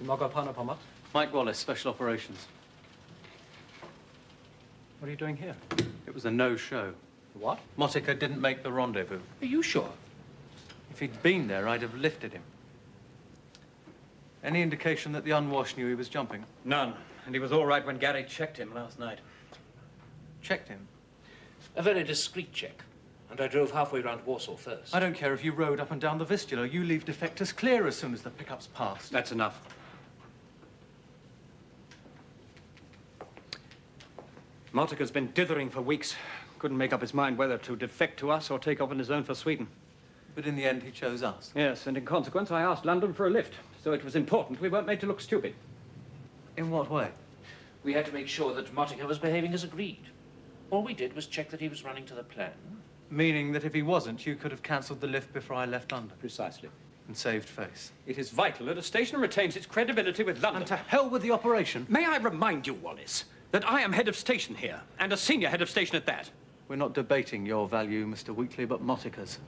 Mike Wallace, Special Operations. What are you doing here? It was a no-show. What? Motica didn't make the rendezvous. Are you sure? If he'd been there, I'd have lifted him. Any indication that the unwashed knew he was jumping? None. And he was all right when Gary checked him last night. Checked him? A very discreet check. And I drove halfway around Warsaw first. I don't care if you rode up and down the Vistula. You leave defectors clear as soon as the pickup's passed. That's enough. Motica's been dithering for weeks. Couldn't make up his mind whether to defect to us or take off on his own for Sweden. But in the end, he chose us. Yes, and in consequence, I asked London for a lift. So it was important we weren't made to look stupid. In what way? We had to make sure that Motica was behaving as agreed. All we did was check that he was running to the plan. Meaning that if he wasn't, you could have cancelled the lift before I left London. Precisely. And saved face. It is vital that a station retains its credibility with London. And to hell with the operation. May I remind you, Wallace, that I am head of station here, and a senior head of station at that. We're not debating your value, Mr. Wheatley, but Motica's.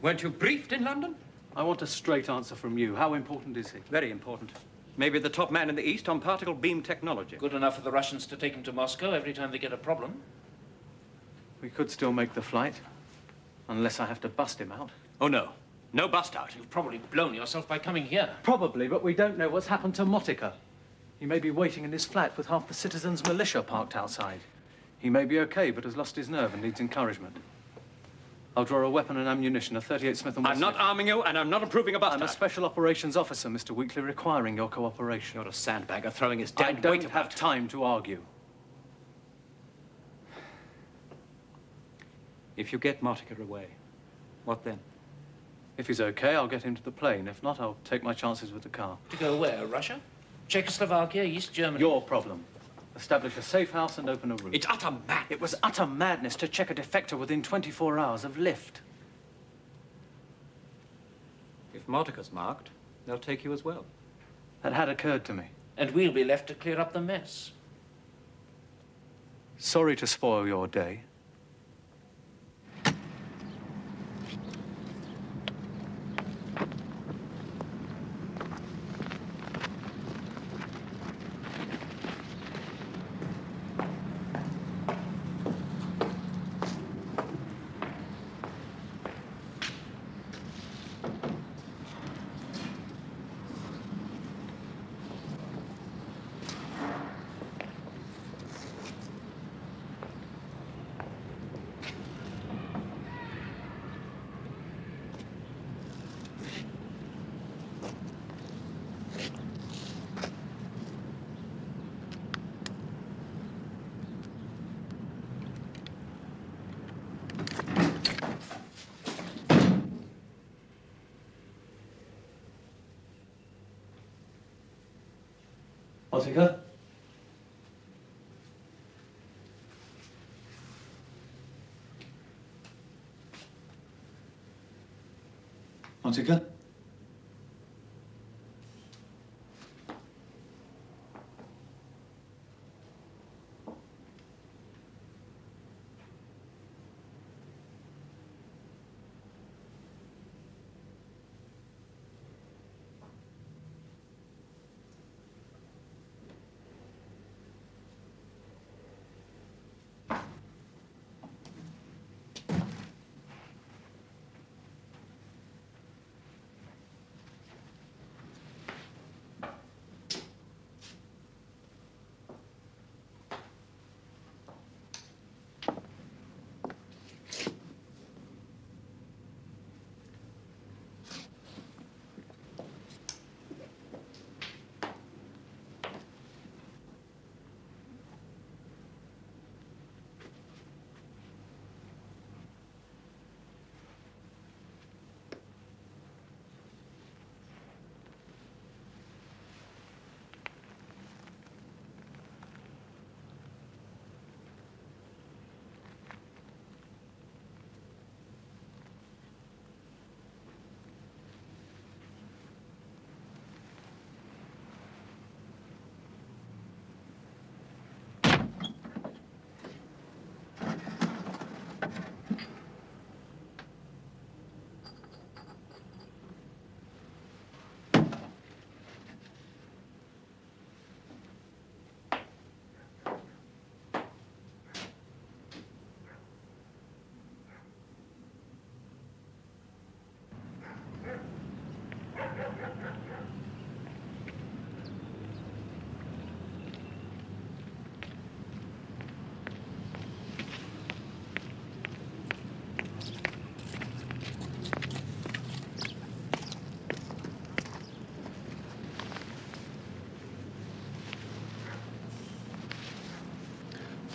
Weren't you briefed in London? I want a straight answer from you. How important is he? Very important. Maybe the top man in the East on particle beam technology. Good enough for the Russians to take him to Moscow every time they get a problem. We could still make the flight, unless I have to bust him out. Oh, no. No bust out. You've probably blown yourself by coming here. Probably, but we don't know what's happened to Motica. He may be waiting in his flat with half the citizens' militia parked outside. He may be okay, but has lost his nerve and needs encouragement. I'll draw a weapon and ammunition, a 38 Smith & Wesson. I'm not arming you, and I'm not approving a bust out. I'm a special operations officer, Mr. Wheatley, requiring your cooperation. You're a sandbagger throwing his I dead don't weight have about. time to argue. If you get Motica away, what then? If he's okay, I'll get him to the plane. If not, I'll take my chances with the car. To go where? Russia? Czechoslovakia? East Germany? Your problem. Establish a safe house and open a route. It's utter madness. It was utter madness to check a defector within 24 hours of lift. If Motica's marked, they'll take you as well. That had occurred to me. And we'll be left to clear up the mess. Sorry to spoil your day. Motica? Motica?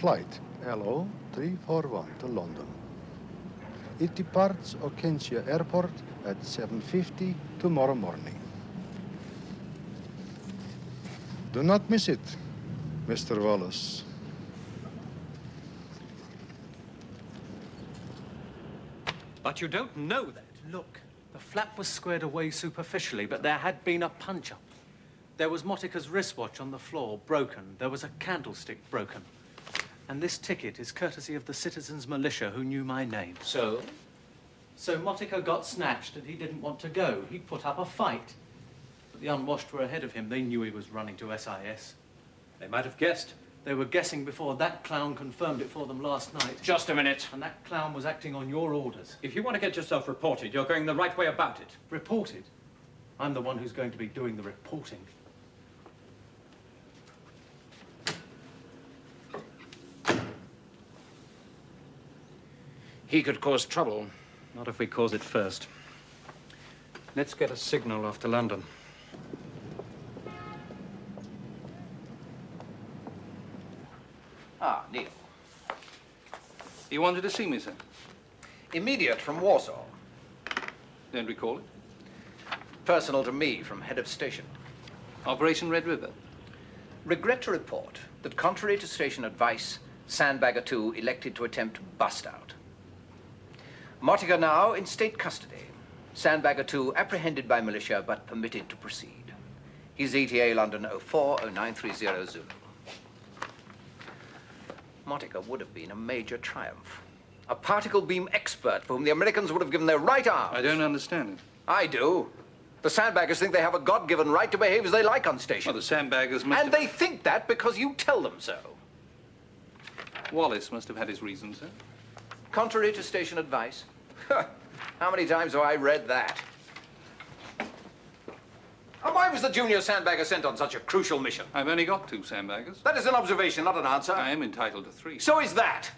flight LO 341 to London. It departs Okensia Airport at 7:50 tomorrow morning. Do not miss it, Mr. Wallace. But you don't know that. Look, the flap was squared away superficially, but there had been a punch-up. There was Motika's wristwatch on the floor, broken. There was a candlestick broken. And this ticket is courtesy of the citizens' militia who knew my name. So? So Motika got snatched and he didn't want to go. He put up a fight. But the unwashed were ahead of him. They knew he was running to SIS. They might have guessed. They were guessing before. That clown confirmed it for them last night. Just a minute. And that clown was acting on your orders. If you want to get yourself reported, you're going the right way about it. Reported? I'm the one who's going to be doing the reporting. He could cause trouble. Not if we cause it first. Let's get a signal off to London. Ah, Neil. You wanted to see me, sir? Immediate from Warsaw. Don't recall it. Personal to me from head of station. Operation Red River. Regret to report that contrary to station advice, Sandbagger 2 elected to attempt bust out. Motika now in state custody. Sandbagger 2 apprehended by militia but permitted to proceed. He's ETA London 040930 Zulu. Motika would have been a major triumph. A particle beam expert for whom the Americans would have given their right arms. I don't understand it. I do. The Sandbaggers think they have a God-given right to behave as they like on station. Well, the Sandbaggers must And they think that because you tell them so. Wallace must have had his reasons, sir. Contrary to station advice. How many times have I read that? And why was the junior Sandbagger sent on such a crucial mission? I've only got 2 Sandbaggers. That is an observation, not an answer. I am entitled to 3. So is that.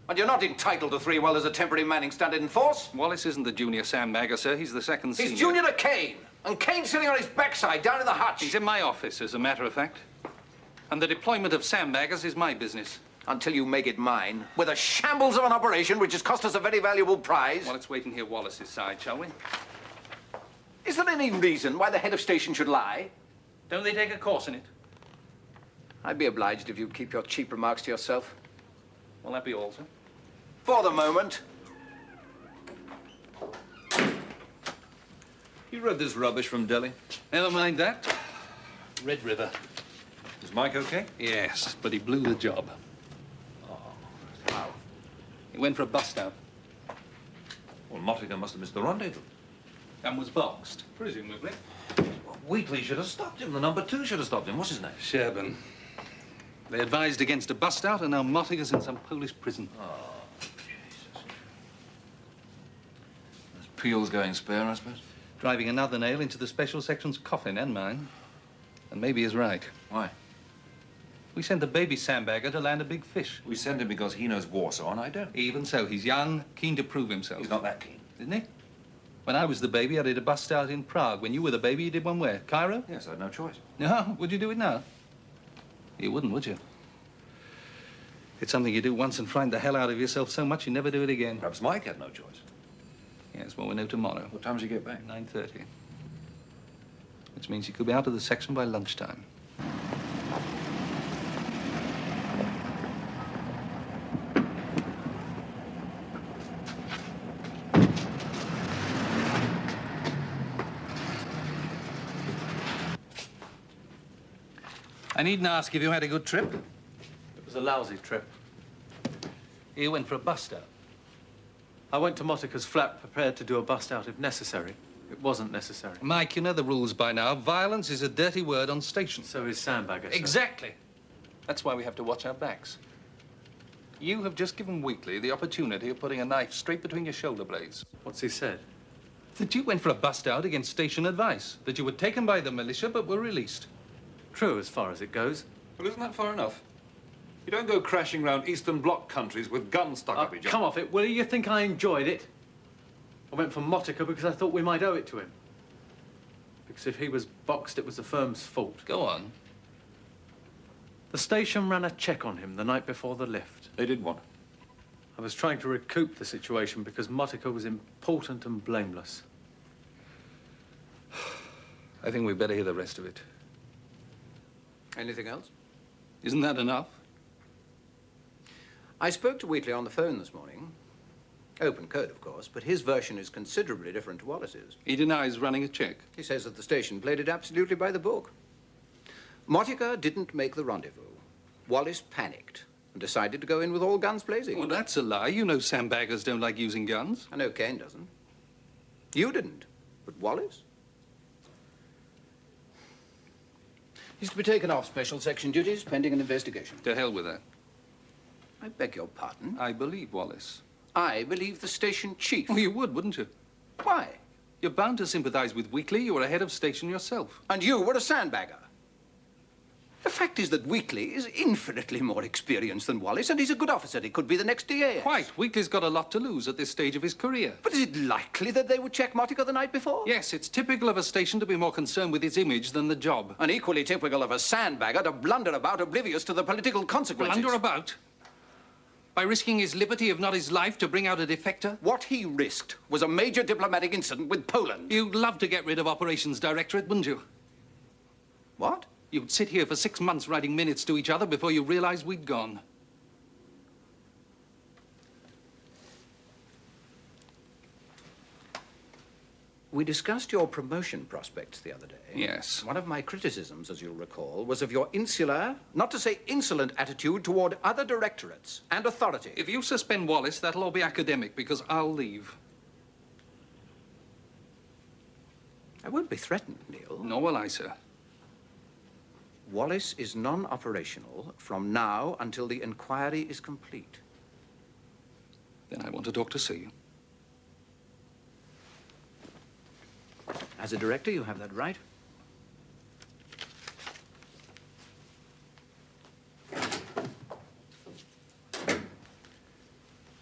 And you're not entitled to 3 while there's a temporary Manning standard in force. Wallace isn't the junior Sandbagger, sir. He's the second senior. He's junior to Kane. And Kane's sitting on his backside down in the hutch. He's in my office, as a matter of fact. And the deployment of Sandbaggers is my business. Until you make it mine, with a shambles of an operation which has cost us a very valuable prize. Well, let's wait and hear Wallace's side, shall we? Is there any reason why the head of station should lie? Don't they take a course in it? I'd be obliged if you'd keep your cheap remarks to yourself. Will that be all, sir? For the moment. You read this rubbish from Delhi? Never mind that. Red River. Is Mike okay? Yes, but he blew the job. How? He went for a bust-out Well, Motika must have missed the rendezvous. and was boxed, presumably. Well, Wheatley should have stopped him. The number 2 should have stopped him. What's his name? Sherburn. They advised against a bust-out, and now Motika's in some Polish prison. Jesus. That's Peel's going spare, I suppose. Driving another nail into the special section's coffin and mine. And maybe he's right. Why? We sent the baby Sandbagger to land a big fish. We send him because he knows Warsaw, and I don't. Even so, he's young, keen to prove himself. He's not that keen. Isn't he? When I was the baby, I did a bust-out in Prague. When you were the baby, you did one where? Cairo? Yes, I had no choice. No, would you do it now? You wouldn't, would you? It's something you do once and frighten the hell out of yourself so much you never do it again. Perhaps Mike had no choice. Yes, well, we know tomorrow. What time does he get back? 9:30. Which means he could be out of the section by lunchtime. I needn't ask if you had a good trip. It was a lousy trip. You went for a bust-out. I went to Motika's flat prepared to do a bust-out if necessary. It wasn't necessary. Mike, you know the rules by now. Violence is a dirty word on station. So is Sandbagger, sir. Exactly. That's why we have to watch our backs. You have just given Wheatley the opportunity of putting a knife straight between your shoulder blades. What's he said? That you went for a bust-out against station advice. That you were taken by the militia but were released. True as far as it goes. Well, isn't that far enough? You don't go crashing round Eastern Bloc countries with guns stuck up each other. Come off it, will you? You think I enjoyed it? I went for Motika because I thought we might owe it to him. Because if he was boxed, it was the firm's fault. Go on. The station ran a check on him the night before the lift. They did what? I was trying to recoup the situation because Motica was important and blameless. I think we'd better hear the rest of it. Anything else? Isn't that enough? I spoke to Wheatley on the phone this morning. Open code, of course, but his version is considerably different to Wallace's. He denies running a check. He says that the station played it absolutely by the book. Motica didn't make the rendezvous. Wallace panicked and decided to go in with all guns blazing. Well, that's a lie. You know sandbaggers don't like using guns. I know Kane doesn't. You didn't, but Wallace? He's to be taken off special section duties pending an investigation. To hell with that. I beg your pardon. I believe Wallace. I believe the station chief. Well, you would, wouldn't you? Why? You're bound to sympathize with Wheatley. You were a head of station yourself. And you were a sandbagger. The fact is that Wheatley is infinitely more experienced than Wallace, and he's a good officer. He could be the next DAS. Quite. Wheatley's got a lot to lose at this stage of his career. But is it likely that they would check Motica the night before? Yes, it's typical of a station to be more concerned with its image than the job. And equally typical of a sandbagger to blunder about oblivious to the political consequences. Blunder about? By risking his liberty, if not his life, to bring out a defector? What he risked was a major diplomatic incident with Poland. You'd love to get rid of Operations Directorate, wouldn't you? What? You'd sit here for 6 months writing minutes to each other before you realized we'd gone. We discussed your promotion prospects the other day. Yes. One of my criticisms, as you'll recall, was of your insular, not to say insolent, attitude toward other directorates and authority. If you suspend Wallace, that'll all be academic, because I'll leave. I won't be threatened, Neil. Nor will I, sir. Wallace is non-operational from now until the inquiry is complete. Then I want to talk to see you. As a director, you have that right.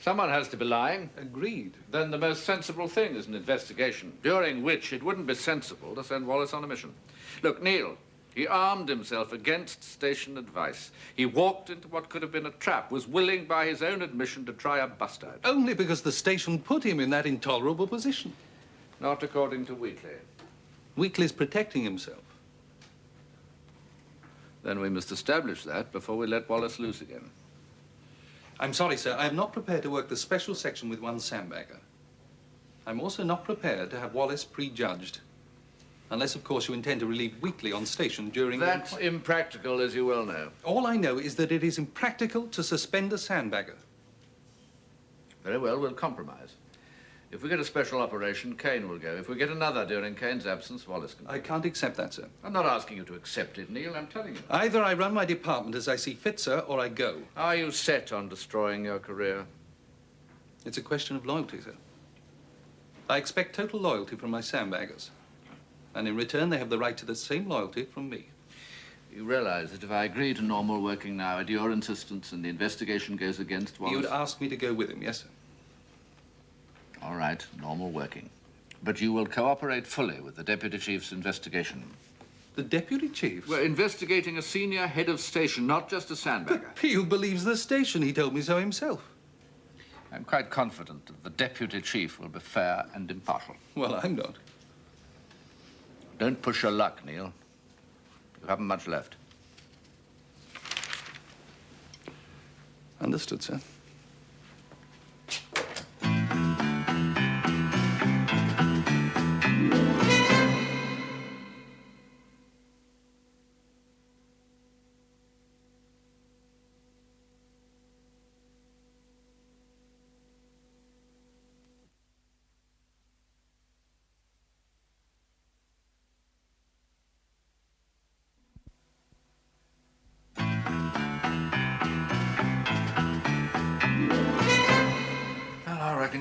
Someone has to be lying. Agreed. Then the most sensible thing is an investigation, during which it wouldn't be sensible to send Wallace on a mission. Look, Neil, he armed himself against station advice. He walked into what could have been a trap, was willing by his own admission to try a bust-out. Only because the station put him in that intolerable position. Not according to Wheatley. Wheatley's protecting himself. Then we must establish that before we let Wallace loose again. I'm sorry, sir. I am not prepared to work the special section with one sandbagger. I'm also not prepared to have Wallace prejudged. Unless, of course, you intend to relieve Wheatley on station during... That's impractical, as you well know. All I know is that it is impractical to suspend a sandbagger. Very well, we'll compromise. If we get a special operation, Kane will go. If we get another during Kane's absence, Wallace can go. I can't accept that, sir. I'm not asking you to accept it, Neil. I'm telling you. Either I run my department as I see fit, sir, or I go. Are you set on destroying your career? It's a question of loyalty, sir. I expect total loyalty from my sandbaggers. And in return, they have the right to the same loyalty from me. You realize that if I agree to normal working now at your insistence and the investigation goes against Wallace... You'd ask me to go with him, yes, sir? All right, normal working. But you will cooperate fully with the Deputy Chief's investigation. The Deputy Chief? We're investigating a senior head of station, not just a sandbagger. But Peel believes the station. He told me so himself. I'm quite confident that the Deputy Chief will be fair and impartial. Well, I'm not. Don't push your luck, Neil. You haven't much left. Understood, sir.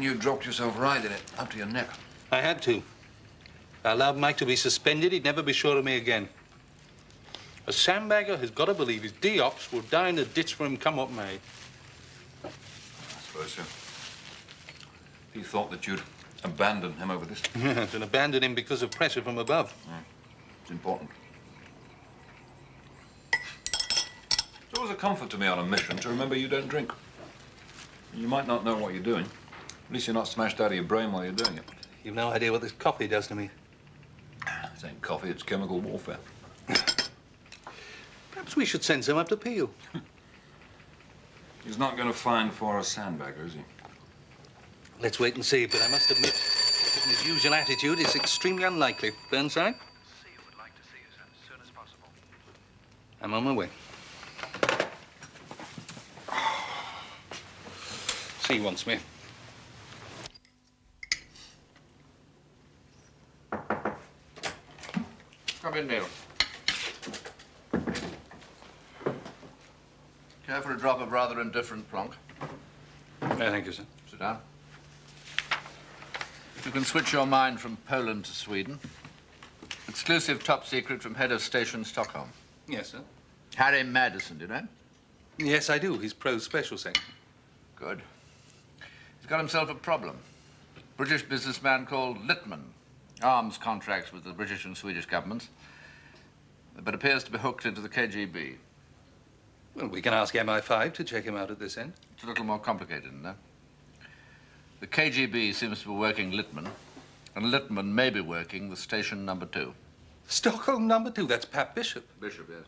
You dropped yourself right in it, up to your neck. I had to. If I allowed Mike to be suspended, he'd never be sure of me again. A sandbagger has got to believe his D-ops will die in the ditch for him come what may. I suppose so. He thought that you'd abandon him over this. Yes, and abandon him because of pressure from above. It's important. always a comfort to me on a mission to remember you don't drink. You might not know what you're doing. At least you're not smashed out of your brain while you're doing it. You've no idea what this coffee does to me. It ain't coffee, it's chemical warfare. Perhaps we should send some up to Peel. He's not going to find for us Sandbagger, is he? Let's wait and see, but I must admit, given his usual attitude, it's extremely unlikely. Burnside? CEO would like to see you, sir, as soon as possible. I'm on my way. See you once, Smith. Come in, Neil. Care for a drop of rather indifferent plonk? Thank you, sir. Sit down. You can switch your mind from Poland to Sweden. Exclusive top secret from head of station Stockholm. Yes, sir. Harry Marsden, do you know? Yes, I do. He's pro special section. Good. He's got himself a problem. British businessman called Littman. Arms contracts with the British and Swedish governments, but appears to be hooked into the KGB. Well, we can ask MI5 to check him out at this end. It's a little more complicated than that. The KGB seems to be working Littman, and Littman may be working the station number 2. Stockholm number 2, that's Pat Bishop. Bishop, yes.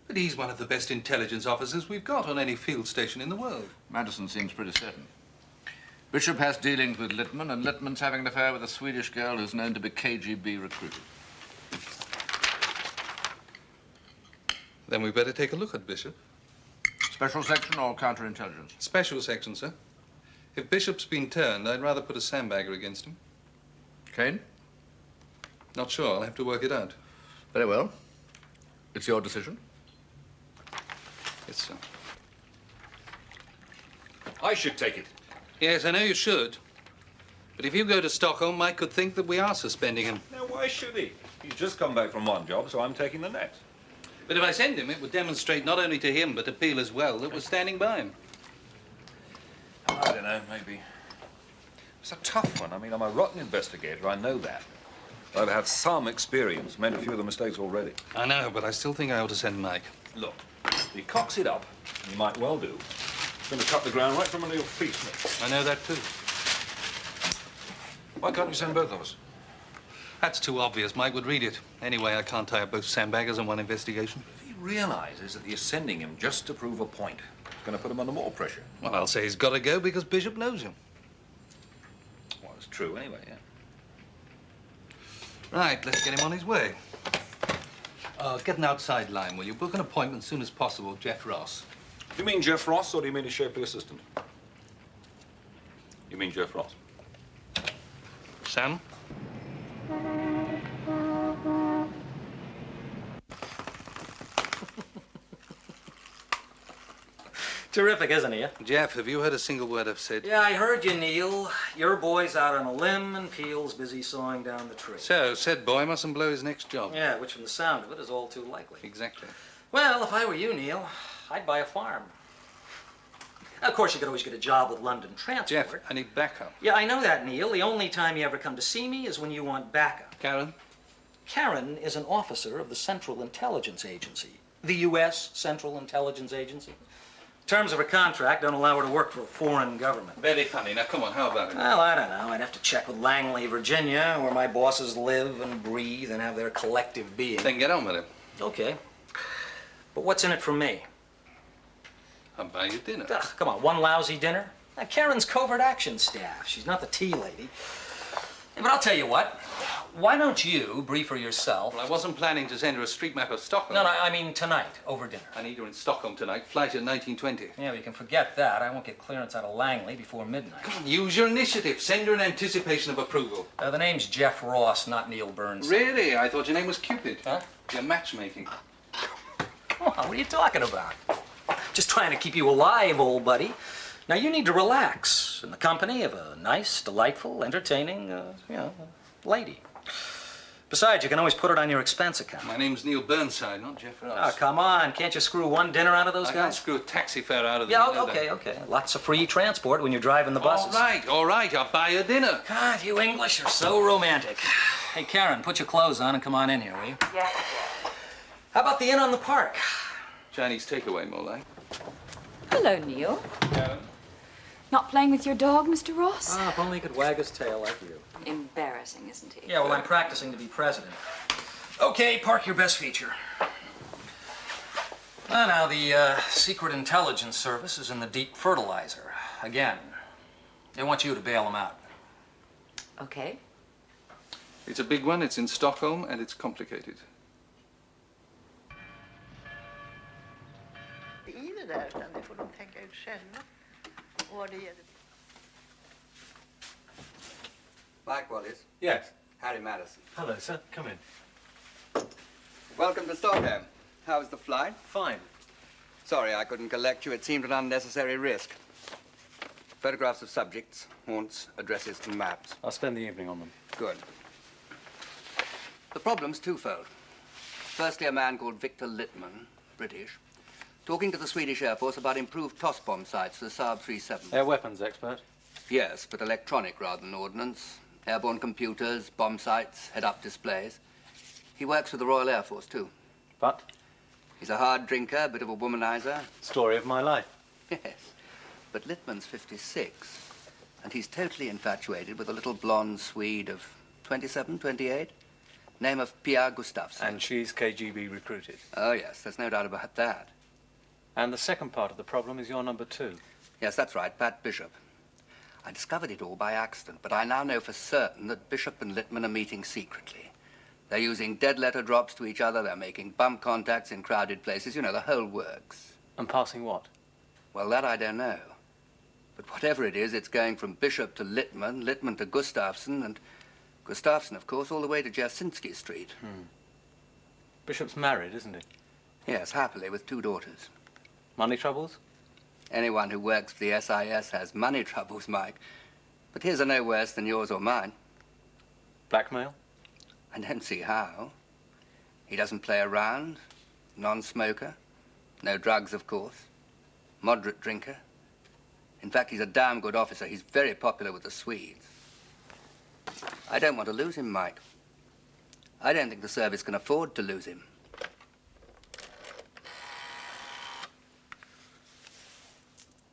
But he's one of the best intelligence officers we've got on any field station in the world. Madison seems pretty certain. Bishop has dealings with Littman, and Littman's having an affair with a Swedish girl who's known to be KGB recruited. Then we better take a look at Bishop. Special section or counterintelligence? Special section, sir. If Bishop's been turned, I'd rather put a sandbagger against him. Kane? Not sure. I'll have to work it out. Very well. It's your decision. Yes, sir. I should take it. Yes, I know you should. But if you go to Stockholm, Mike could think that we are suspending him. Now, why should he? He's just come back from one job, so I'm taking the next. But if I send him, it would demonstrate not only to him, but to Peel as well, that we're standing by him. I don't know, maybe. It's a tough one. I mean, I'm a rotten investigator, I know that. I've had some experience, made a few of the mistakes already. I know, but I still think I ought to send Mike. Look, if he cocks it up, and he might well do, it's going to cut the ground right from under your feet, Smith. I know that too. Why can't you send both of us? That's too obvious. Mike would read it. Anyway, I can't tie up both sandbaggers in one investigation. If he realizes that you're sending him just to prove a point, it's going to put him under more pressure. Well, I'll say he's got to go because Bishop knows him. Well, it's true anyway, yeah. Right, let's get him on his way. Get an outside line, will you? Book an appointment as soon as possible, Jeff Ross. Do you mean Jeff Ross, or do you mean his shapely assistant? You mean Jeff Ross? Sam? Terrific, isn't he? Jeff, have you heard a single word I've said? Yeah, I heard you, Neil. Your boy's out on a limb and Peel's busy sawing down the tree. So, said boy mustn't blow his next job. Yeah, which from the sound of it is all too likely. Exactly. Well, if I were you, Neil, I'd buy a farm. Of course, you could always get a job with London Transport. Jeff, I need backup. Yeah, I know that, Neil. The only time you ever come to see me is when you want backup. Karen? Karen is an officer of the Central Intelligence Agency. The U.S. Central Intelligence Agency. Terms of her contract don't allow her to work for a foreign government. Very funny. Now, come on, how about it? Well, I don't know. I'd have to check with Langley, Virginia, where my bosses live and breathe and have their collective being. Then get on with it. Okay. But what's in it for me? I'll buy you dinner. Ugh, come on, one lousy dinner? Now, Karen's covert action staff. She's not the tea lady. Hey, but I'll tell you what. Why don't you brief her yourself? Well, I wasn't planning to send her a street map of Stockholm. No, I mean tonight, over dinner. I need her in Stockholm tonight. Flight at 1920. Yeah, but you can forget that. I won't get clearance out of Langley before midnight. Come on, use your initiative. Send her in anticipation of approval. The name's Jeff Ross, not Neil Burns. Really? I thought your name was Cupid. Huh? You're matchmaking. Come on, what are you talking about? Just trying to keep you alive, old buddy. Now, you need to relax in the company of a nice, delightful, entertaining, lady. Besides, you can always put it on your expense account. My name's Neil Burnside, not Jeff Ross. Oh, come on. Can't you screw one dinner out of those I guys? can't screw a taxi fare out of them. Yeah, okay. Lots of free transport when you're driving the buses. All right. I'll buy you dinner. God, you English are so romantic. Hey, Karen, put your clothes on and come on in here, will you? Yes. How about the Inn on the Park? Chinese takeaway, more like. Hello, Neil. No. Not playing with your dog, Mr. Ross? Ah, if only he could wag his tail like you. Embarrassing, isn't he? Yeah, well, I'm practicing to be president. Okay, park your best feature. Now, the Secret Intelligence Service is in the deep fertilizer. Again. They want you to bail them out. Okay. It's a big one, it's in Stockholm, and it's complicated. I det där, utan det får de tänka ut själva. Och det gäller... Mike Wallace. Yes. Harry Madison. Hello, sir. Come in. Welcome to Stockholm. How was the flight? Fine. Sorry I couldn't collect you. It seemed an unnecessary risk. Photographs of subjects, haunts, addresses, and maps. I'll spend the evening on them. Good. The problem's twofold. Firstly, a man called Victor Littman, British, talking to the Swedish Air Force about improved toss bomb sites for the Saab 37. Air weapons expert? Yes, but electronic rather than ordnance. Airborne computers, bomb sites, head-up displays. He works for the Royal Air Force, too. But? He's a hard drinker, a bit of a womanizer. Story of my life. Yes. But Littman's 56, and he's totally infatuated with a little blonde Swede of 27, 28. Name of Pia Gustafsson. And she's KGB recruited. Oh, yes, there's no doubt about that. And the second part of the problem is your number 2. Yes, that's right, Pat Bishop. I discovered it all by accident, but I now know for certain that Bishop and Littman are meeting secretly. They're using dead letter drops to each other, they're making bump contacts in crowded places, you know, the whole works. And passing what? Well, that I don't know. But whatever it is, it's going from Bishop to Littman, Littman to Gustafsson, and Gustafsson, of course, all the way to Jasinski Street. Bishop's married, isn't he? Yes, happily, with 2 daughters. Money troubles? Anyone who works for the SIS has money troubles, Mike. But his are no worse than yours or mine. Blackmail? I don't see how. He doesn't play around, non-smoker, no drugs, of course, moderate drinker. In fact, he's a damn good officer. He's very popular with the Swedes. I don't want to lose him, Mike. I don't think the service can afford to lose him.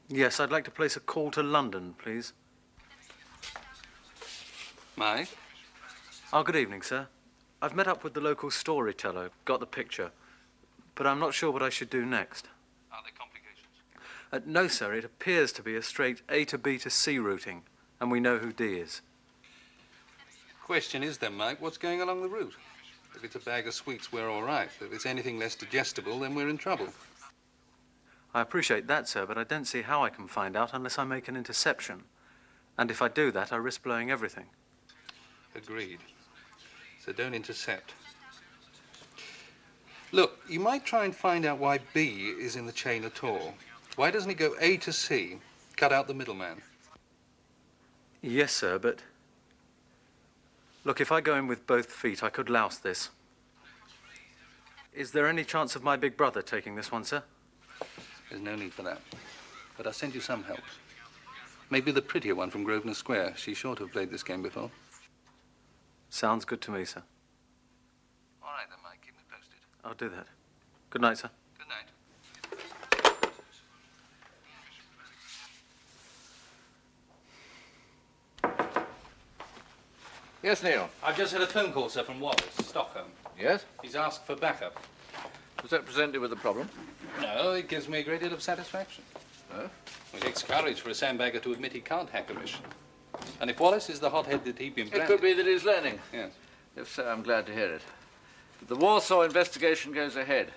Yes, I'd like to place a call to London, please. Mike? Oh, good evening, sir. I've met up with the local storyteller, got the picture, but I'm not sure what I should do next. Are there complications? No, sir, it appears to be a straight A to B to C routing, and we know who D is. Question is then, Mike, what's going along the route? If it's a bag of sweets, we're all right. If it's anything less digestible, then we're in trouble. I appreciate that, sir, but I don't see how I can find out unless I make an interception. And if I do that, I risk blowing everything. Agreed. So don't intercept. Look, you might try and find out why B is in the chain at all. Why doesn't it go A to C, cut out the middleman? Yes, sir, but... Look, if I go in with both feet, I could louse this. Is there any chance of my big brother taking this one, sir? There's no need for that. But I'll send you some help. Maybe the prettier one from Grosvenor Square. She's sure to have played this game before. Sounds good to me, sir. All right then, Mike. Keep me posted. I'll do that. Good night, sir. Good night. Yes, Neil. I've just had a phone call, sir, from Wallace, Stockholm. Yes? He's asked for backup. Does that present you with a problem? No, it gives me a great deal of satisfaction. Oh? It takes courage for a sandbagger to admit he can't hack a mission. And if Wallace is the hothead that he'd been branded... It could be that he's learning. Yes. If so, I'm glad to hear it. But the Warsaw investigation goes ahead.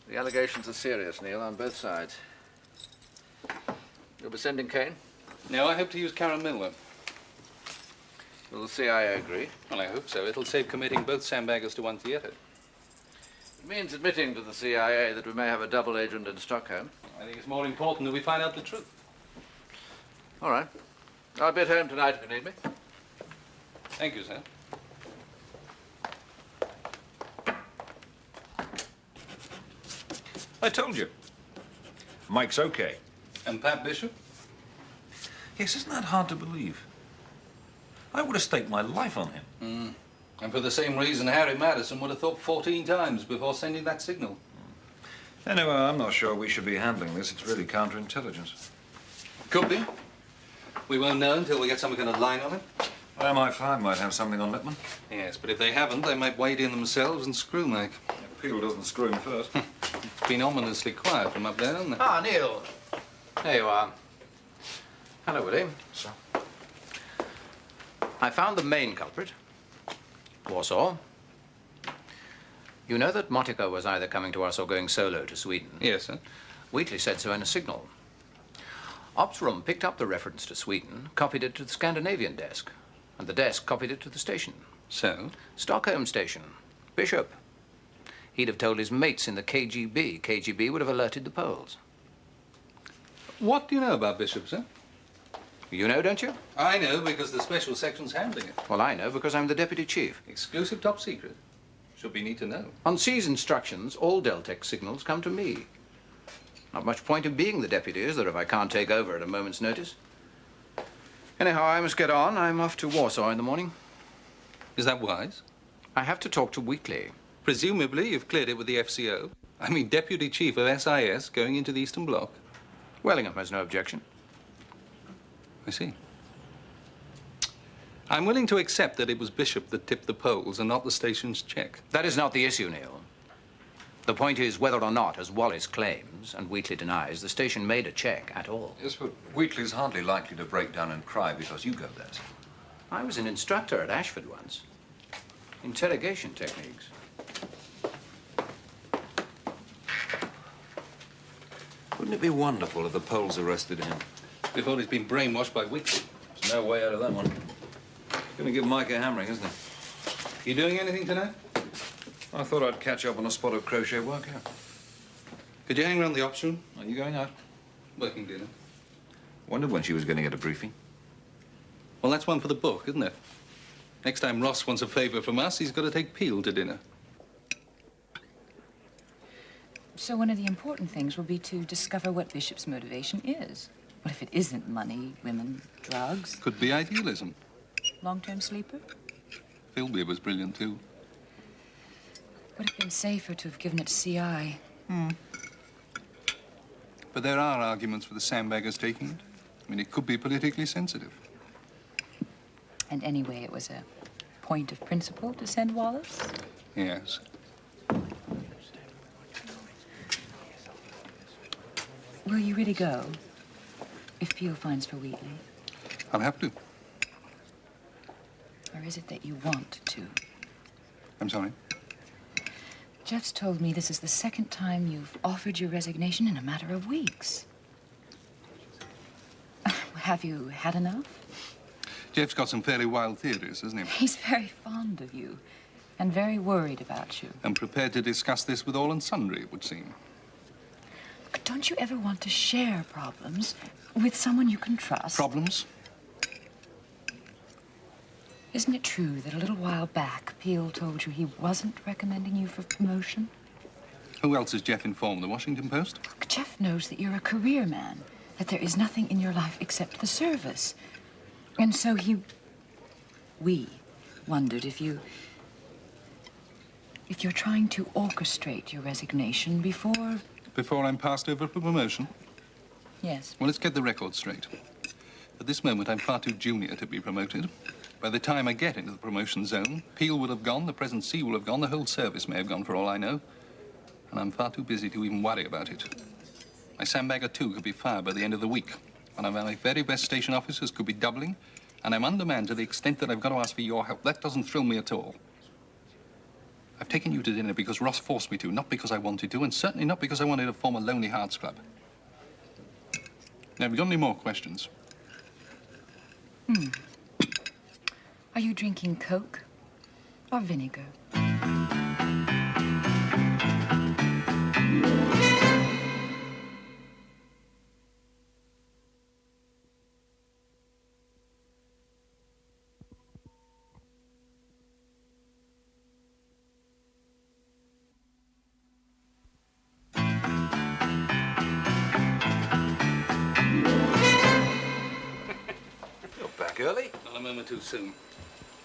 The allegations are serious, Neil, on both sides. You'll be sending Kane? No, I hope to use Karen Miller. Will the CIA agree? Well, I hope so. It'll save committing both sandbaggers to one theater. It means admitting to the CIA that we may have a double agent in Stockholm. I think it's more important that we find out the truth. All right. I'll be at home tonight if you need me. Thank you, sir. I told you. Mike's okay. And Pat Bishop? Yes, isn't that hard to believe? I would have staked my life on him. And for the same reason, Harry Madison would have thought 14 times before sending that signal. Anyway, I'm not sure we should be handling this. It's really counterintelligence. Could be. We won't know until we get some kind of line on it. Well, MI5 might have something on Lippman. Yes, but if they haven't, they might wade in themselves and screw Mike. If Peel doesn't screw him first. It's been ominously quiet from up there, hasn't it? Ah, Neil. There you are. Hello, Willie. Sir. I found the main culprit, Warsaw. You know that Motica was either coming to us or going solo to Sweden? Yes, sir. Wheatley said so in a signal. Ops Room picked up the reference to Sweden, copied it to the Scandinavian desk, and the desk copied it to the station. So? Stockholm station. Bishop. He'd have told his mates in the KGB. KGB would have alerted the Poles. What do you know about Bishop, sir? You know, don't you? I know because the special section's handling it. Well, I know because I'm the deputy chief. Exclusive top secret. Should be need to know. On C's instructions, all Deltec signals come to me. Not much point in being the deputy, is there, if I can't take over at a moment's notice? Anyhow, I must get on. I'm off to Warsaw in the morning. Is that wise? I have to talk to Wheatley. Presumably, you've cleared it with the FCO. I mean, deputy chief of SIS going into the Eastern Bloc. Wellingham has no objection. I see. I'm willing to accept that it was Bishop that tipped the Poles and not the station's check. That is not the issue, Neil. The point is whether or not, as Wallace claims, and Wheatley denies, the station made a check at all. Yes, but Wheatley's hardly likely to break down and cry because you go there, sir. I was an instructor at Ashford once. Interrogation techniques. Wouldn't it be wonderful if the Poles arrested him? Before he's been brainwashed by Wheatley. There's no way out of that one. Gonna give Mike a hammering, isn't he? You doing anything tonight? I thought I'd catch up on a spot of crochet work, yeah. Could you hang around the ops room? Are you going out? Working dinner. Wondered when she was going to get a briefing. Well, that's one for the book, isn't it? Next time Ross wants a favor from us, he's got to take Peel to dinner. So one of the important things will be to discover what Bishop's motivation is. What if it isn't money, women, drugs? Could be idealism. Long-term sleeper? Philby was brilliant, too. Would have been safer to have given it to CI. But there are arguments for the Sandbaggers taking it. I mean, it could be politically sensitive. And anyway, it was a point of principle to send Wallace? Yes. Will you really go? If Peel finds for Wheatley? I'll have to. Or is it that you want to? I'm sorry? Jeff's told me this is the second time you've offered your resignation in a matter of weeks. Have you had enough? Jeff's got some fairly wild theories, hasn't he? He's very fond of you and very worried about you. And prepared to discuss this with all and sundry, it would seem. But don't you ever want to share problems with someone you can trust? Problems? Isn't it true that a little while back, Peel told you he wasn't recommending you for promotion? Who else has Jeff informed? The Washington Post? Jeff knows that you're a career man, that there is nothing in your life except the service. And so we wondered if you're trying to orchestrate your resignation before... Before I'm passed over for promotion? Yes. Well, let's get the record straight. At this moment, I'm far too junior to be promoted. By the time I get into the promotion zone, Peel will have gone, the present C will have gone, the whole service may have gone for all I know. And I'm far too busy to even worry about it. My Sandbagger 2 could be fired by the end of the week. One of my very best station officers could be doubling. And I'm undermanned to the extent that I've got to ask for your help. That doesn't thrill me at all. I've taken you to dinner because Ross forced me to, not because I wanted to, and certainly not because I wanted to form a Lonely Hearts Club. Now, have you got any more questions? Are you drinking Coke or vinegar? You're back early. Not a moment too soon.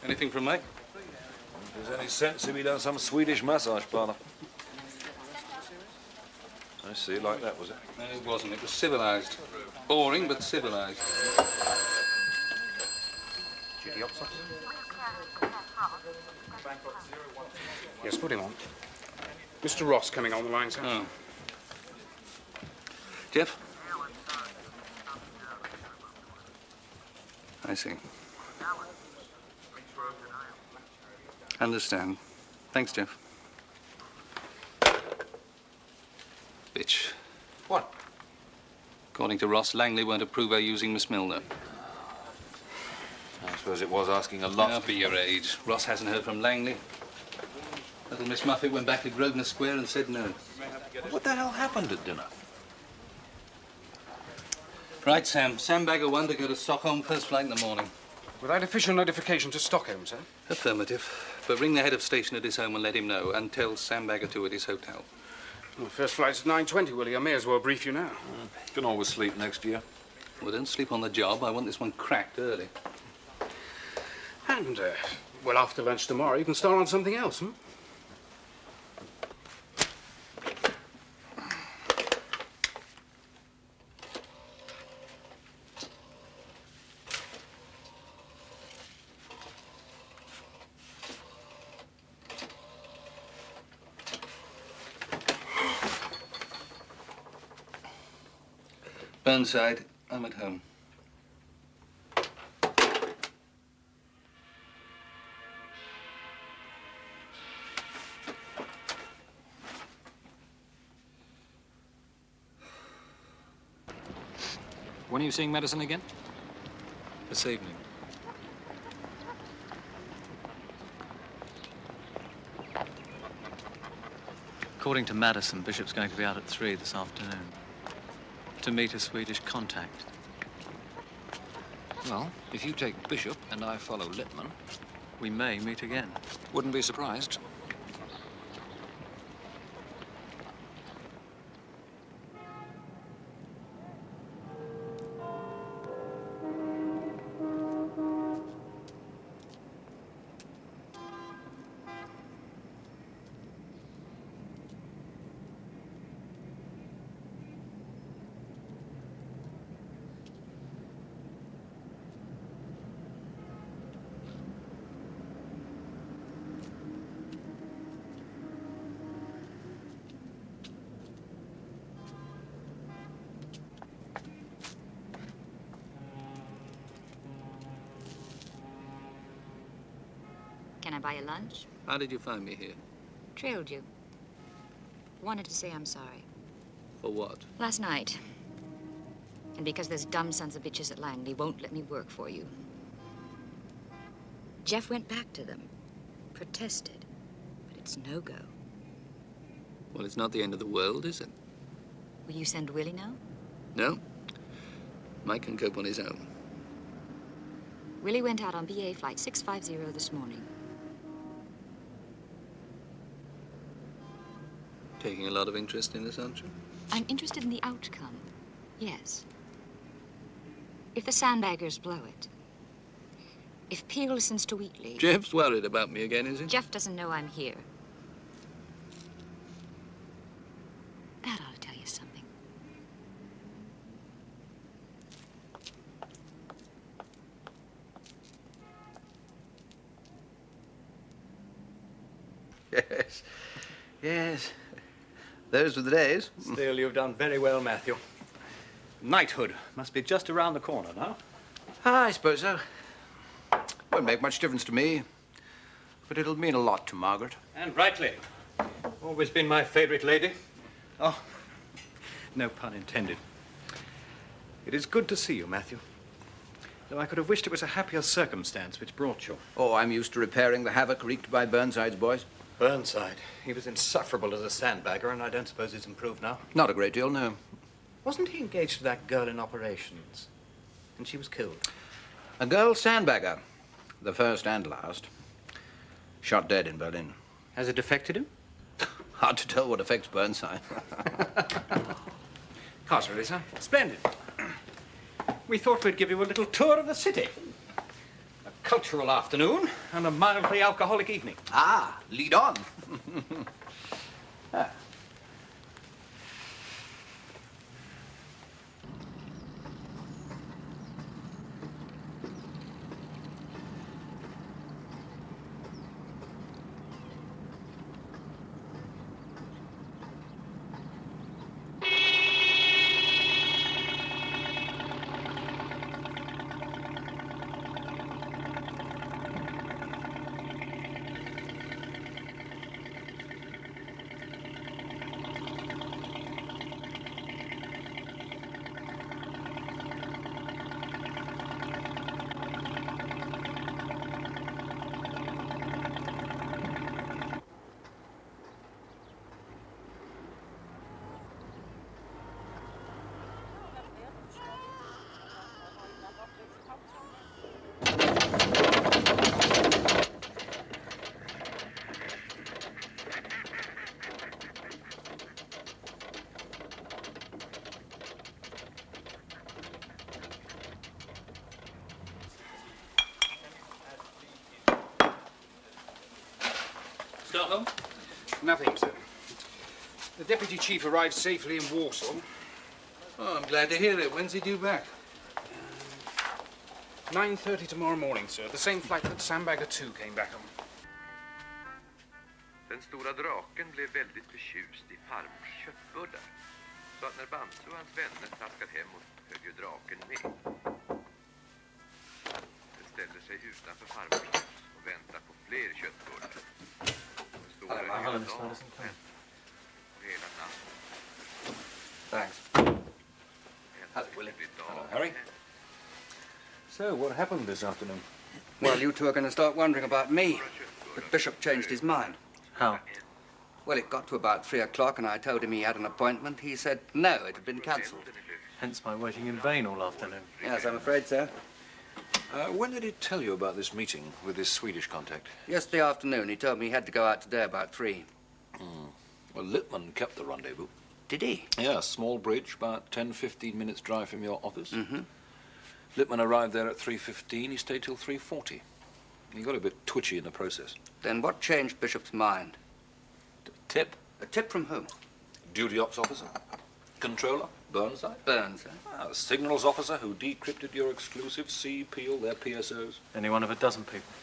Anything from Mike? If there's any sense, he'll be down some Swedish massage parlor. I see, like that, was it? No, it wasn't. It was civilized. Boring, but civilized. Duty ops officer? Yes, put him on. Mr. Ross coming on the line, sir. Oh. Jeff? I see. Understand. Thanks, Jeff. Bitch. What? According to Ross, Langley won't approve her using Miss Milner. I suppose it was asking a lot. I'll be your age. Ross hasn't heard from Langley. Little Miss Muffet went back to Grosvenor Square and said no. What the hell happened at dinner? Right, Sam. Sandbagger 1 to go to Stockholm, first flight in the morning. Without official notification to Stockholm, sir? Affirmative. But ring the head of station at his home and let him know, and tell Sandbagger 2 at his hotel. Well, first flight's at 9:20, Willie. I may as well brief you now. Can always sleep next year. Well, don't sleep on the job. I want this one cracked early. And, well, after lunch tomorrow, you can start on something else, hmm? Burnside, I'm at home. When are you seeing Madison again? This evening. According to Madison, Bishop's going to be out at 3 this afternoon to meet a Swedish contact. Well, if you take Bishop and I follow Lippman... We may meet again. Wouldn't be surprised. Can I buy you lunch? How did you find me here? Trailed you. Wanted to say I'm sorry. For what? Last night. And because those dumb sons of bitches at Langley won't let me work for you. Jeff went back to them. Protested. But it's no go. Well, it's not the end of the world, is it? Will you send Willie now? No. Mike can cope on his own. Willie went out on BA flight 650 this morning. Taking a lot of interest in this, aren't you? I'm interested in the outcome. Yes. If the Sandbaggers blow it. If Peel listens to Wheatley. Jeff's worried about me again, is he? Jeff doesn't know I'm here. That ought to tell you something. Yes. Yes. Those were the days. Still, you've done very well, Matthew. Knighthood must be just around the corner now. I suppose so. Won't make much difference to me, but it'll mean a lot to Margaret. And rightly. Always been my favorite lady. Oh, no pun intended. It is good to see you, Matthew. Though I could have wished it was a happier circumstance which brought you. Oh, I'm used to repairing the havoc wreaked by Burnside's boys. Burnside. He was insufferable as a sandbagger, and I don't suppose he's improved now. Not a great deal, no. Wasn't he engaged to that girl in operations? And she was killed. A girl sandbagger, the first and last, shot dead in Berlin. Has it affected him? Hard to tell what affects Burnside. Car's ready, sir. Splendid. We thought we'd give you a little tour of the city. A cultural afternoon and a mildly alcoholic evening. Ah, lead on. London? Nothing, sir. The deputy chief arrived safely in Warsaw. Oh, I'm glad to hear it. When's he due back? 9:30 tomorrow morning, sir. The same flight that Sandbagger 2 came back on. Den stora draken blev väldigt förtjust i farmors köttbullar. Så att när Bamse och hans vänner traskade hemåt högg ju draken med. Den ställer sig utanför farmors hus och väntar på fler köttbullar. Den står där hela dagen och hela natten. Thanks. Hello, Willie. Hello, Harry. So, what happened this afternoon? Well, you two are going to start wondering about me. But Bishop changed his mind. How? Well, it got to about 3 o'clock and I told him he had an appointment. He said no, it had been cancelled. Hence my waiting in vain all afternoon. Yes, I'm afraid so. When did he tell you about this meeting with his Swedish contact? Yesterday afternoon. He told me he had to go out today about 3. Well, Lippmann kept the rendezvous. Did he? Yeah, small bridge, about 10-15 minutes drive from your office. Mm-hmm. Lippmann arrived there at 3:15. He stayed till 3:40. He got a bit twitchy in the process. Then what changed Bishop's mind? Tip? A tip from whom? Duty ops officer? Controller? Burnside? Burns, eh? A signals officer who decrypted your exclusive C. Peel, their PSOs. Any one of a dozen people.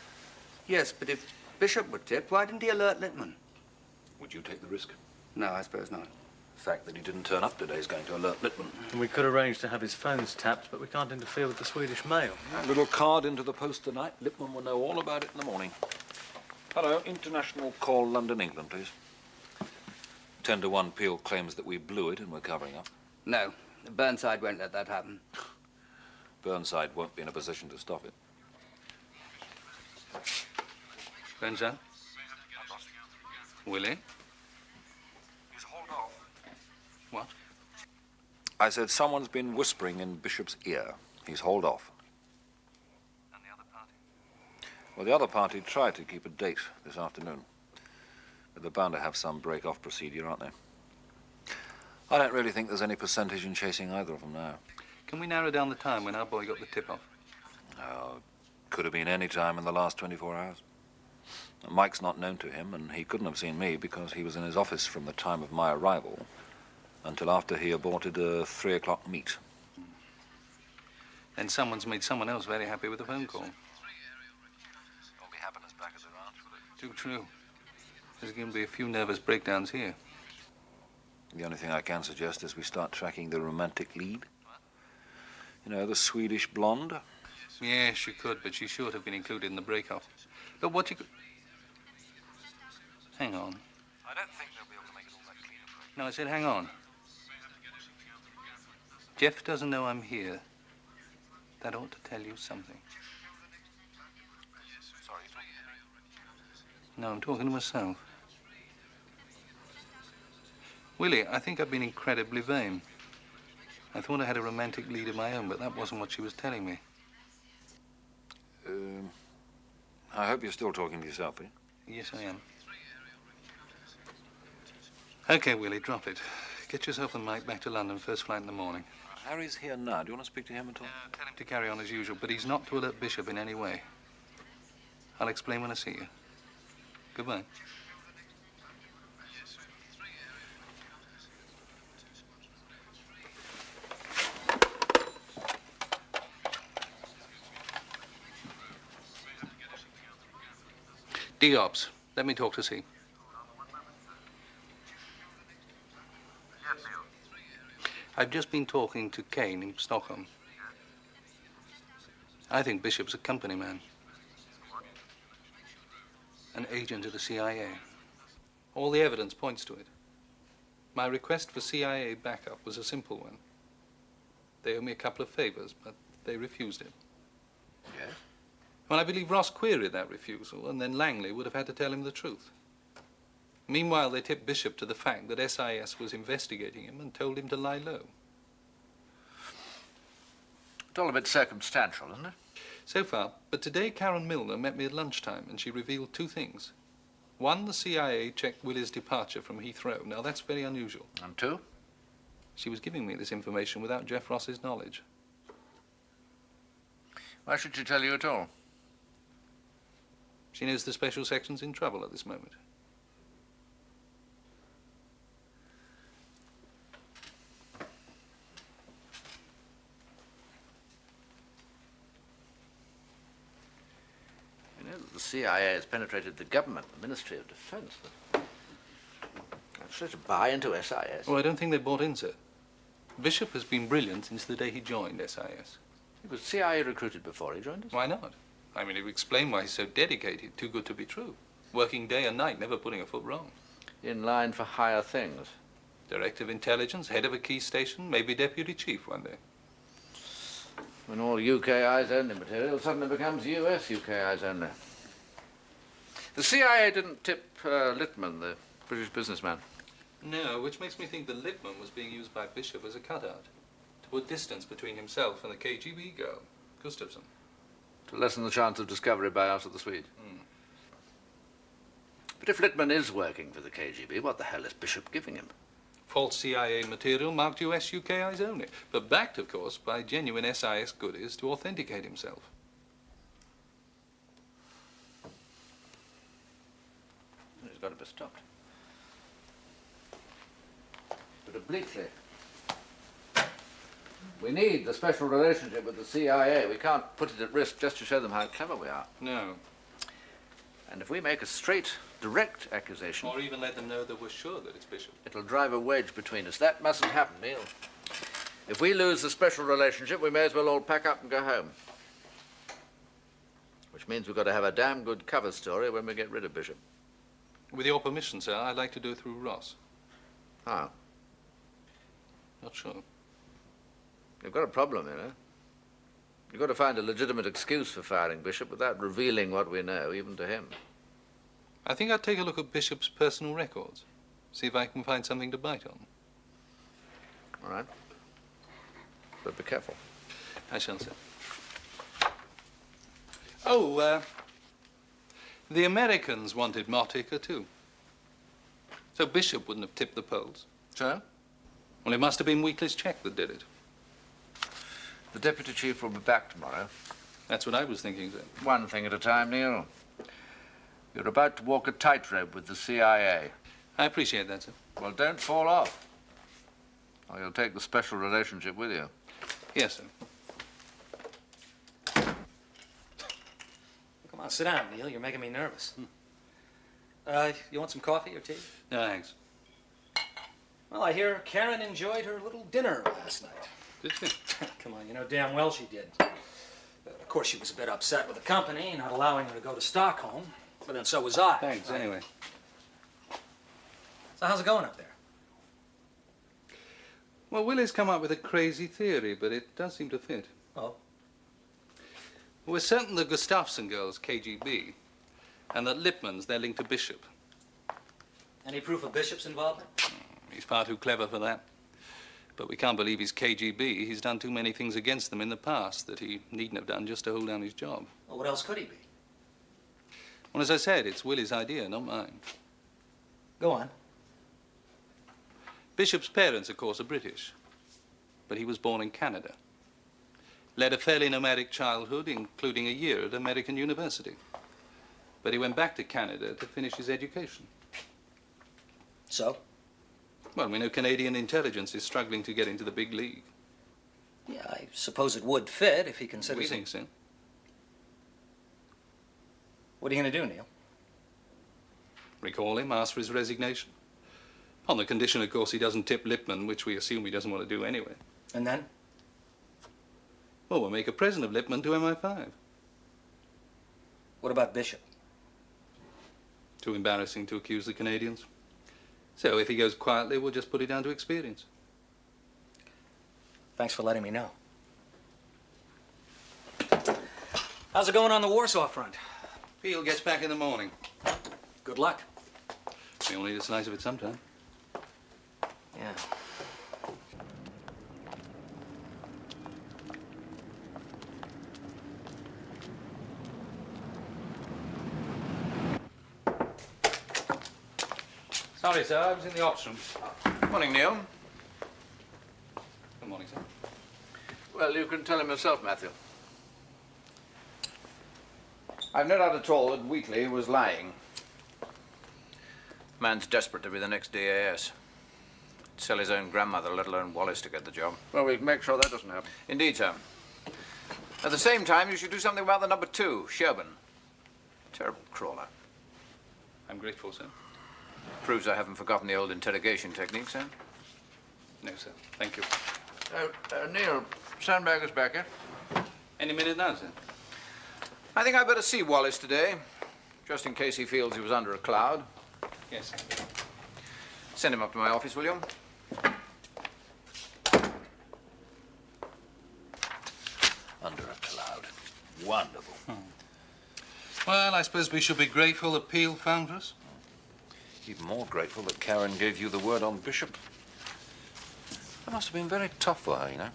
Yes, but if Bishop were tipped, why didn't he alert Lippmann? Would you take the risk? No, I suppose not. The fact that he didn't turn up today is going to alert Lippmann. And we could arrange to have his phones tapped, but we can't interfere with the Swedish mail. A little card into the post tonight. Lippmann will know all about it in the morning. Hello, international call London, England, please. 10 to 1, Peel claims that we blew it and we're covering up. No, Burnside won't let that happen. Burnside won't be in a position to stop it. Burnside? Willie? He's hauled off. What? I said someone's been whispering in Bishop's ear. He's hauled off. And the other party? Well, the other party tried to keep a date this afternoon. But they're bound to have some break-off procedure, aren't they? I don't really think there's any percentage in chasing either of them now. Can we narrow down the time when our boy got the tip-off? Oh, could have been any time in the last 24 hours. Mike's not known to him, and he couldn't have seen me because he was in his office from the time of my arrival until after he aborted a 3 o'clock meet. Then someone's made someone else very happy with the phone call. Won't be happiness back at the ranch, will it? Too true. There's going to be a few nervous breakdowns here. The only thing I can suggest is we start tracking the romantic lead. You know, the Swedish blonde. Yes, she could, but she should have been included in the break-off. But what you could... Hang on. I don't think they'll be able to make it all that clear. No, I said hang on. Jeff doesn't know I'm here. That ought to tell you something. Sorry. No, I'm talking to myself. Willie, I think I've been incredibly vain. I thought I had a romantic lead of my own, but that wasn't what she was telling me. I hope you're still talking to yourself, eh? Yes, I am. Okay, Willie, drop it. Get yourself and Mike back to London, first flight in the morning. Harry's here now. Do you want to speak to him at all? Tell him to carry on as usual, but he's not to alert Bishop in any way. I'll explain when I see you. Goodbye. D-Ops, let me talk to C. I've just been talking to Kane in Stockholm. I think Bishop's a company man. An agent of the CIA. All the evidence points to it. My request for CIA backup was a simple one. They owe me a couple of favors, but they refused it. Yes? Well, I believe Ross queried that refusal, and then Langley would have had to tell him the truth. Meanwhile, they tipped Bishop to the fact that SIS was investigating him and told him to lie low. It's all a bit circumstantial, isn't it? So far, but today Karen Milner met me at lunchtime and she revealed two things. One, the CIA checked Willie's departure from Heathrow. Now, that's very unusual. And two? She was giving me this information without Jeff Ross's knowledge. Why should she tell you at all? She knows the special section's in trouble at this moment. CIA has penetrated the government, the Ministry of Defense. Actually, to buy into SIS. Oh, I don't think they bought in, sir. Bishop has been brilliant since the day he joined SIS. He was CIA recruited before he joined us. Why not? I mean, it would explain why he's so dedicated, too good to be true. Working day and night, never putting a foot wrong. In line for higher things. Director of Intelligence, head of a key station, maybe deputy chief one day. When all UK eyes only material suddenly becomes US UK eyes only. The CIA didn't tip Littman, the British businessman. No, which makes me think that Lippmann was being used by Bishop as a cutout, to put distance between himself and the KGB girl, Gustafsson. To lessen the chance of discovery by us of the Swede. But if Littman is working for the KGB, what the hell is Bishop giving him? False CIA material marked US UK eyes only, but backed, of course, by genuine SIS goodies to authenticate himself. He's got to be stopped. But obliquely. We need the special relationship with the CIA. We can't put it at risk just to show them how clever we are. No. And if we make a straight, direct accusation... Or even let them know that we're sure that it's Bishop. It'll drive a wedge between us. That mustn't happen, Neil. If we lose the special relationship, we may as well all pack up and go home. Which means we've got to have a damn good cover story when we get rid of Bishop. With your permission, sir, I'd like to do it through Ross. How? Not sure. You've got a problem, you know. You've got to find a legitimate excuse for firing Bishop without revealing what we know, even to him. I think I'd take a look at Bishop's personal records. See if I can find something to bite on. All right. But be careful. I shall, sir. Oh, the Americans wanted Motica, too. So Bishop wouldn't have tipped the polls. So? Well, it must have been Wheatley's check that did it. The deputy chief will be back tomorrow. That's what I was thinking, sir. One thing at a time, Neil. You're about to walk a tightrope with the CIA. I appreciate that, sir. Well, don't fall off, or you'll take the special relationship with you. Yes, sir. Come on, sit down, Neil. You're making me nervous. You want some coffee or tea? No, thanks. Well, I hear Karen enjoyed her little dinner last night. Did she? Come on, you know damn well she did. Of course, she was a bit upset with the company not allowing her to go to Stockholm, but then so was I. Thanks, anyway. So how's it going up there? Well, Willie's come up with a crazy theory, but it does seem to fit. Oh? We're certain the Gustafsson girl's KGB, and that Lippmann's their link to Bishop. Any proof of Bishop's involvement? He's far too clever for that. But we can't believe he's KGB. He's done too many things against them in the past that he needn't have done just to hold down his job. Well, what else could he be? Well, as I said, it's Willie's idea, not mine. Go on. Bishop's parents, of course, are British. But he was born in Canada. Led a fairly nomadic childhood, including a year at American University. But he went back to Canada to finish his education. So? Well, we know Canadian intelligence is struggling to get into the big league. Yeah, I suppose it would fit if he considers... We think so. What are you going to do, Neil? Recall him, ask for his resignation. On the condition, of course, he doesn't tip Lippmann, which we assume he doesn't want to do anyway. And then? Well, we'll make a present of Lippmann to MI5. What about Bishop? Too embarrassing to accuse the Canadians. So if he goes quietly, we'll just put it down to experience. Thanks for letting me know. How's it going on the Warsaw front? Peel gets back in the morning. Good luck. We all need a slice of it sometime. Yeah. Sorry, sir, I was in the ops room. Morning, Neil. Good morning, sir. Well, you can tell him yourself, Matthew. I've no doubt at all that Wheatley was lying. Man's desperate to be the next DAS. Sell his own grandmother, let alone Wallace, to get the job. Well, we can make sure that doesn't happen. Indeed, sir. At the same time, you should do something about the number 2, Sherburn. Terrible crawler. I'm grateful, sir. Proves I haven't forgotten the old interrogation techniques, eh? No, sir. Thank you. Neil, Sandbaggers back yet? Any minute now, sir. I think I'd better see Wallace today, just in case he feels he was under a cloud. Yes, sir. Send him up to my office, will you? Under a cloud. Wonderful. Well, I suppose we should be grateful that Peel found us. Even more grateful that Karen gave you the word on Bishop. That must have been very tough for her, you know.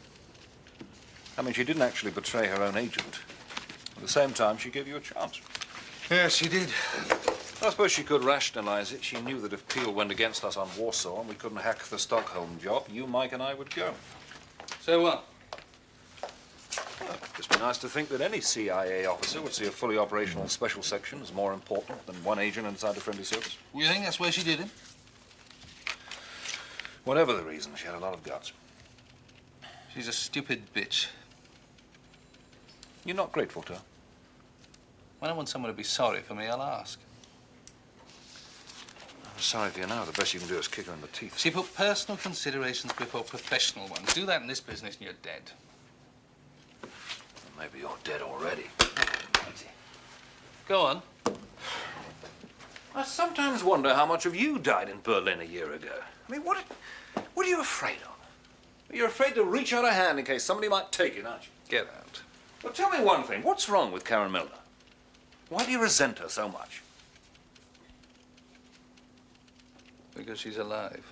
I mean, she didn't actually betray her own agent. At the same time, she gave you a chance. Yes, she did. I suppose she could rationalize it. She knew that if Peel went against us on Warsaw and we couldn't hack the Stockholm job, you, Mike, and I would go. So what? Well, it'd just be nice to think that any CIA officer would see a fully operational special section as more important than one agent inside a friendly service. You think that's where she did it? Whatever the reason, she had a lot of guts. She's a stupid bitch. You're not grateful to her? When I want someone to be sorry for me, I'll ask. I'm sorry for you now. The best you can do is kick her in the teeth. She put personal considerations before professional ones. Do that in this business and you're dead. Maybe you're dead already. Go on. I sometimes wonder how much of you died in Berlin a year ago. I mean, what are you afraid of? You're afraid to reach out a hand in case somebody might take it, aren't you? Get out. Well, tell me one thing. What's wrong with Karen Milner? Why do you resent her so much? Because she's alive.